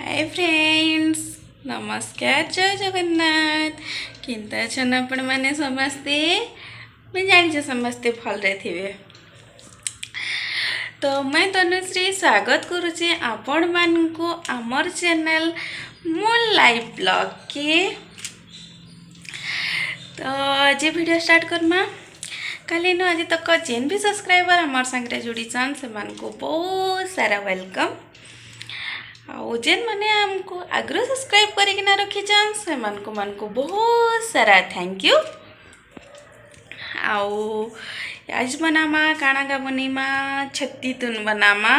Hi friends, नमस्कार, जय जगन्नाथ। किंता अछन आपण माने समस्ते? मैं जानी समस्ते भलरे थिबे। तो मैं तनुश्री स्वागत करुचे आपण मानकु आमर चैनल मून लाइफ ब्लॉग के। तो आज वीडियो स्टार्ट करमा। काली नो आज तक जेन भी सब्सक्राइबर आमर संगे जुड़ी छन से मानकु बहुत सारा वेलकम। आउ जेन माने हमको आग्रह सब्सक्राइब करके रखी छन से मानकु बहुत सारा थैंक यू। आउ आज बनामा काना का बनीमा छत्ती तुन बनामा।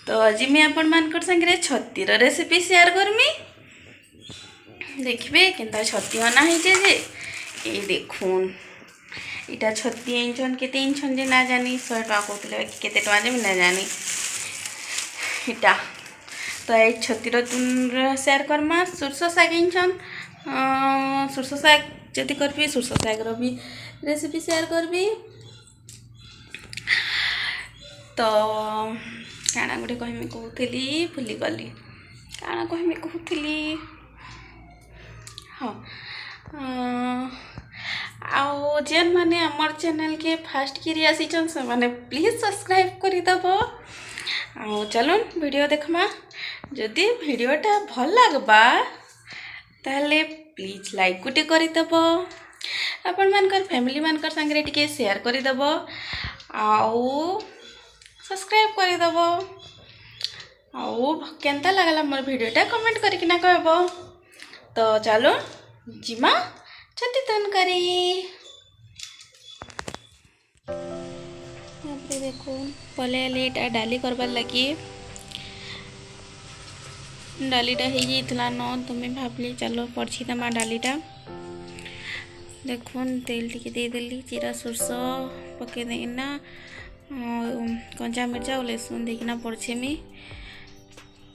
तो आज मैं आपण मानकर संगे छत्तीर रेसिपी शेयर करमी। देखिए केनता छत्ती बना है जे ये देखून इटा छत्ती इंचन केते इंचन जे ना जानी 100 टका कहते केते टका जे ना जानी इटा। तो ये छत्तीर तुन शेयर करमा। सुरस शाग इंचन सुरस शाग जदि करबी सुरस शागर भी रेसिपी शेयर करबी। तो काना गुटे कहमी कहूली भूली गली काना कहमी कहूली हाँ आओ जेन माने आमर चैनल के फास्ट किरी आसीचन से माने प्लीज सब्सक्राइब करिदब। आओ चलो वीडियो देखमा। जदि वीडियोटा भल लगबा ताले प्लीज लाइक गुटे करिदब। आपण मानकर फैमिली मानकर संगे टिके शेयर करिदब। आओ सब्सक्राइब करिदब। आओ केनता लागला मोर वीडियोटा कमेंट करके ना कहबो। तो चलो जिमा छत्ती तुन करी। यहाँ देखो पले लेटा डाली करबार लगी डालीटा हो न तो मैं भावली चलो पड़छी तमा डालीटा। देखो तेल टी देदेली जीरा सुरस पके देना कंचा मिर्चा और लहसुन देना पड़छे मी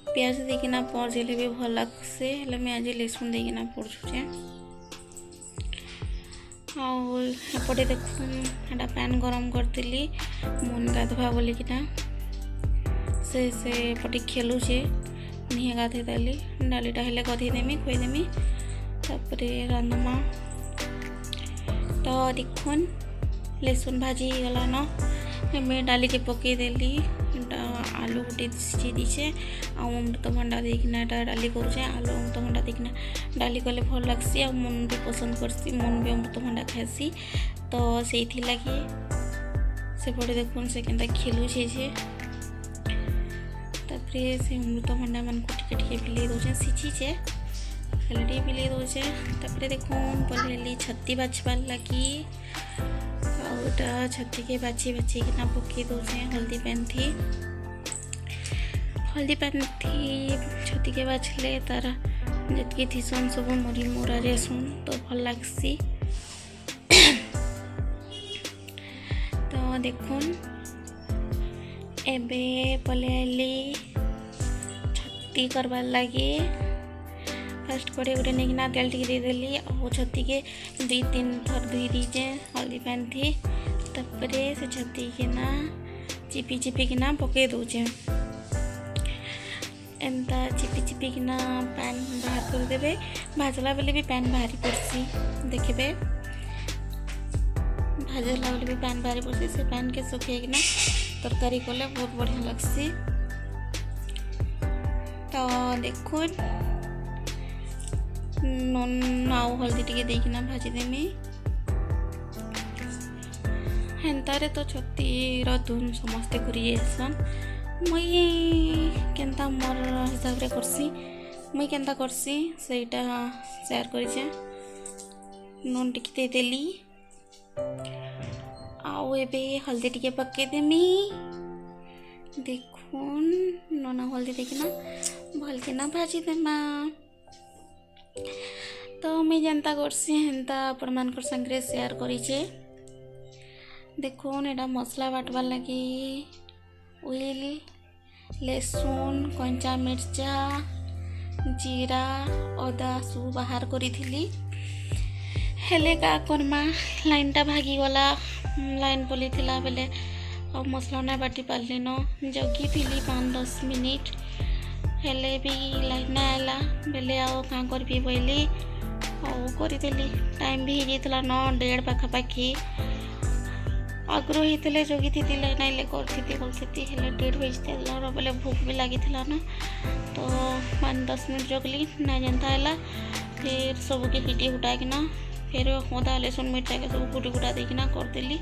प्याज देना पड़े भी भल लगसे मैं आज लहसुन देना पड़छे। आपटे देखा पैन गरम करी मुन गाधवा बोलिकिना से पटे खेलुचे नहीं गाधे देली डालीटा हेले गधेदेमी खुदेमी तापर रांधमा। तो देखुन लहसुन भाजी गला न मैं डाली के पकईदेली आलू गोटे सीझी दीचे अमृतभंडा देना डाली करुचे आलू अमृतभंडा देना डाली कले भल लगसी आ मन भी पसंद करसी मन भी अमृतभंडा खासी। तो से लगे सेपटे देखुन से केनता खेलुचे जे तापरे से अमृतभंडा मन को टिके पिले दौचे सीझीचे खाली टे पिले दौचे। तापरे देखुन पहले छत्ती बाछबार लगी आउटा छत्ती के बाछी बाछी किना पकई दौचे हल्दी पान थी छत्ती के बाछले तार जितकी थीसन सब मरी मोरा जेसुन तो भल लगसी। तो देखुन एबे पलेली छत्ती करबार लगे फास्ट कड़े गोटे नहीं तेल टी देदेली और छत्ती के 2-3 थर धुई दीचे हल्दी पान थी तापरे से छत्ती के ना चिपी चिपी किना पकई दौचे एमता चिपी चिपी किना पैन बाहर कर देबे। भाजला बेले भी पैन बाहरी पड़सी देखबे भाजला बेले भी पैन बाहरी पड़सी से पैन के सुखे किना तरकारी कले बहुत बढ़िया लगसी। तो देखुन नून आउ हल्दी टिके देकिना भाजी देमी हेन्तारे। तो छत्तीर धुन समस्ते करी जासन मुई केनता मोर हिसाब रे करसी मुई केनता करसी सेटा शेयर करिचे। नून टिके देदेली आउ एबे हल्दी टिके पके देमी देखुन नून हल्दी देखना भल के ना भाजी देमा। तो मैं जनता करसी हेन्ता आपण मानकर संगे शेयर करिचे। देखुन एटा मसला बाटबार लगी ऑयल लहसुन कंचा मिर्चा जीरा अदा सब बाहर करी थी हेले का करमा लाइनटा भागी गला लाइन पली थिला बेले अब मसला ना बाटी पारली न जगी थी 5-10 मिनिट हेले भी लाइन आएला बेले आओ क्या करी बोली करदेली टाइम भी हो जाता 9:30 पाखापाखि आग्रह होते जगी थी लाइन आइले करती हेले 1:30 बजते बोले भूख भी लगी ना तो 5-10 मिनट जगली ना जनता है फिर सबके हिटी हुटाकिना फिर अदा लहसुन मिर्चा के सब कुटी कुटा देकिना करदेली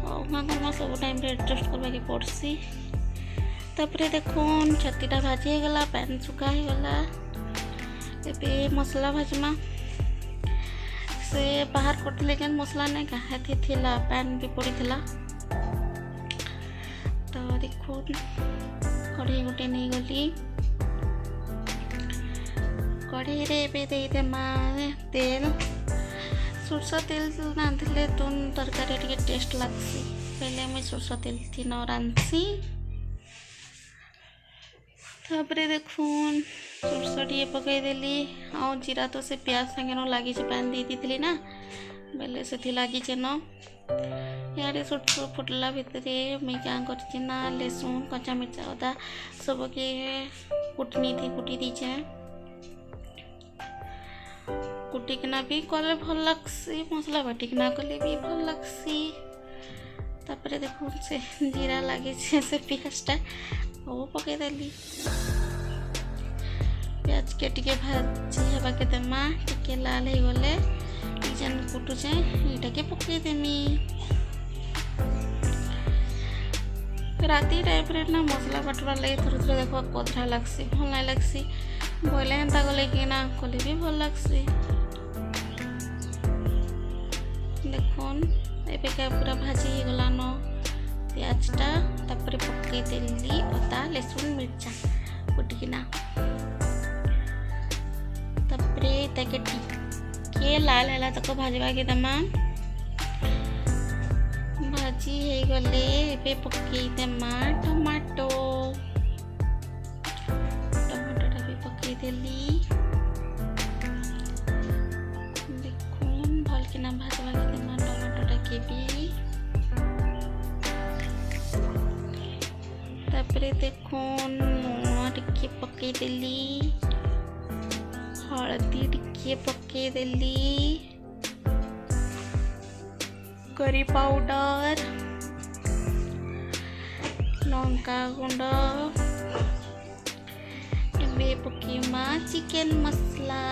और सब टाइम एडजस्ट करवाके पड़सी तापर देखुन छातीटा भाजी गला पैन सुखा गला ए मसला भाजमा से बाहर करते क्या मसला नहीं कहाँ थिला पैन भी पड़ी थिला तो देखुन कढ़ई गोटे नहीं गली कढ़ई रे देमा तेल सोरष तेल रांधले तुम तरकारी टे टेस्ट लगसी पहले मुझे सोरष तेल थी न रांधसी तापर देखुन सोरष टे पकईदेली आ जीरा तो से प्याज संगे न लगी पैन दे दी ना बेले से लगी न यारे सोरष फुटला भितर मुझे क्या करना लहसुन कच्चा मिर्चा अदा सबके कुटनी थी कुटी दीचे कुटिकना भी कले भल लगसी मसला बाटिकना कले भी भल लगसी तापर देखो से जीरा लगे से प्याजटा वो पकईदेली प्याज के टिके भाजी हवा के देमा टिके लाल हो गले जेन कुटुचे इटा के पकईदेमी राति टाइप ना मसला बाटवा लगे थोड़ा थोड़ा देखो कदरा लगसी भल नहीं लगसी बोले हेन्ता गले कि ना कले भी भल लगसी देखुन एबेका पूरा भाजी हो गला न प्याजटा तापर पकईदेली अदा लहसुन मिर्चा कुटिकिना तापर ताके टिके लाल है तक भाजवा के दमा भाजी हो गले एबे पकईदेमा टमाटो टमाटोटा भी पकईदेली देखुन भल किना भाजवा के देमा टमाटोटा के भी तापर देखुन लुण टिके पकईदेली हलदी टिके पकईदेली करी पाउडर लंका गुंड एबे पकीमा चिकेन मसला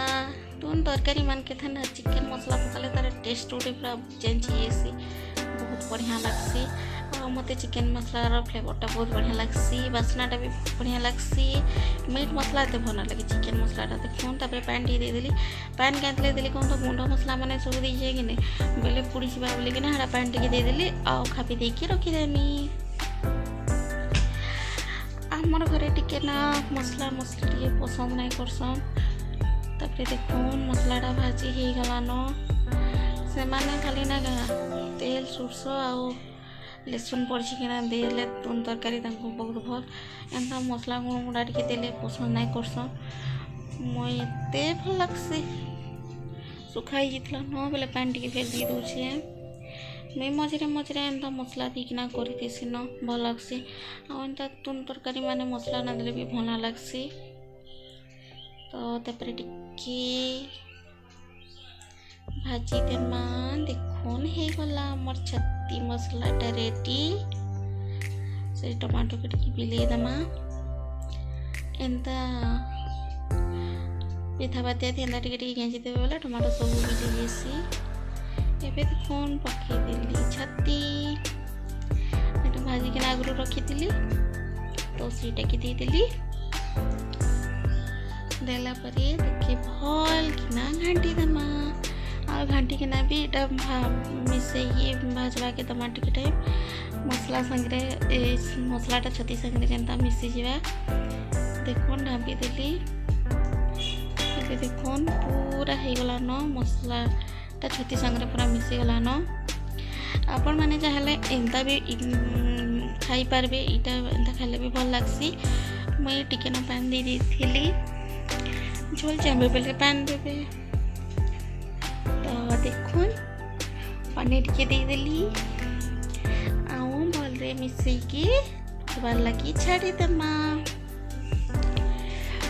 तुम तरकारी मान के था ना चिकेन मसला पकाले तार टेस्ट गोटे पूरा चेंज होसी बहुत बढ़िया लगसी और मत चिकेन मसलार फ्लेवरटा बहुत बढ़िया लगसी बास्नाटा भी बढ़िया लगसी मीट मसला एत भल लगे चिकेन मसलाटा देखुन तापर पैन टी देदेली पैन क्या देली कौन तो गुंड मसला मैंने सब दीजिए कि नहीं बेले पुड़ी जा बोलिक ना पैन टी देदेली आ खापी देकी रखीदेमी आमर घरे टिके ना मसला मसला टे पसंद नहीं करसन तापर देखुन मसलाटा भाजी हो गला न से माने खाली ना तेल सोरष आ लहसुन पड़ी किना देले तुम तरकारी बहुत भल एंता मसला गुण गुड़ा टे देले पसंद नहीं करसन मते भल लगसी सुखाई जाता न बेले पैन टी फेर दी दूचे मैं मझे एंता मसला दीकिना करदेसी न भल लगसी आंता तुम तरकारी माने मसला ना देले भी भल लगसी तो तापर टिके भाजी देमा देखुन हो गला मोर छत्ती मसलाटा रेडी से टमाटो के टिके बिले देमा एंता पिठा बातिया थी एंता टिके गेंजी देवे वाला टमाटो सब बिले जेसी एबे देखुन पकईदेली छत्ती एटा भाजी के आगरू रखी तो सीटा के देदेली देला परे देखे भल किना घाटी देमा आ घाटी किना भी इटा मिसे भाजवा के टमाटर के टाइम मसला संगे मसलाटा छती संगे जेनता मिसी जावा देखुन ढापी देली देखुन पूरा हो गला न मसलाटा छती संगे पूरा मिसी गला न आपण मैंने चाहे एंता भी खाई पारबे इटा एंता खाइले भी भल लगसी मुई टिके न पैन दे दी झोल चाहे बेले पैन देवे तो देखुन पानी टिके देदेली आउ भल रे मिसेकी बार लगी छाड़ी देमा।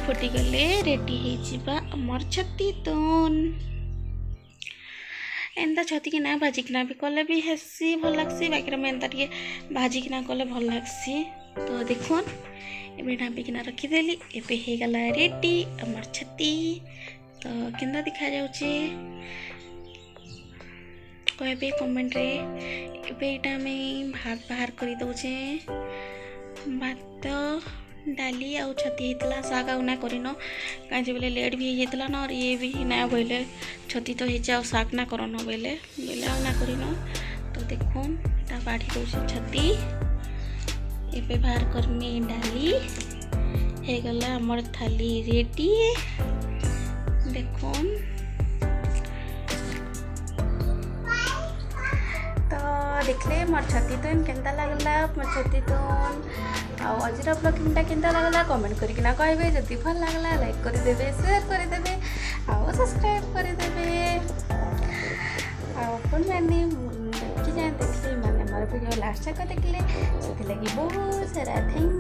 फुटिगले रेडी हो आमर छती तुन एंता छती कि ना भाजिकिना भी कले भी हेसी भल लगसी बाकी एंता टे भाजिकिना कले भल लगसी। तो देखुन एबे ढापिकिना रखीदेली एबे हो गला रेडी आमर छती। तो केंदा दिखा जाउची कहबे कमेंट रे। एबे एटा में भात बाहर करी दउचे भात डाली आउ छती होता शाग आउ ना करन कहीं बोले लेट भी हो जाता ना और ये भी ना बोले छती तो हो शाग ना करन बोले बोले आउ ना करन। तो देखुन एटा बाढ़ी दौचे छती एबे बाहर करमी डाली हो गला आमर थाली रेडी। देखुन तो देखले मोर छती तुन केनता लागला मोर छती तुन आजर ब्लॉगिंगटा केनता लागला कमेंट करके कहबे जदि भल लागला लाइक कर देबे शेयर कर देबे आउ सब्सक्राइब कर देबे आपन माने कि जान देखले माने मोर वीडियो लास्ट तक देखले से लगी बहुत सारा थैंक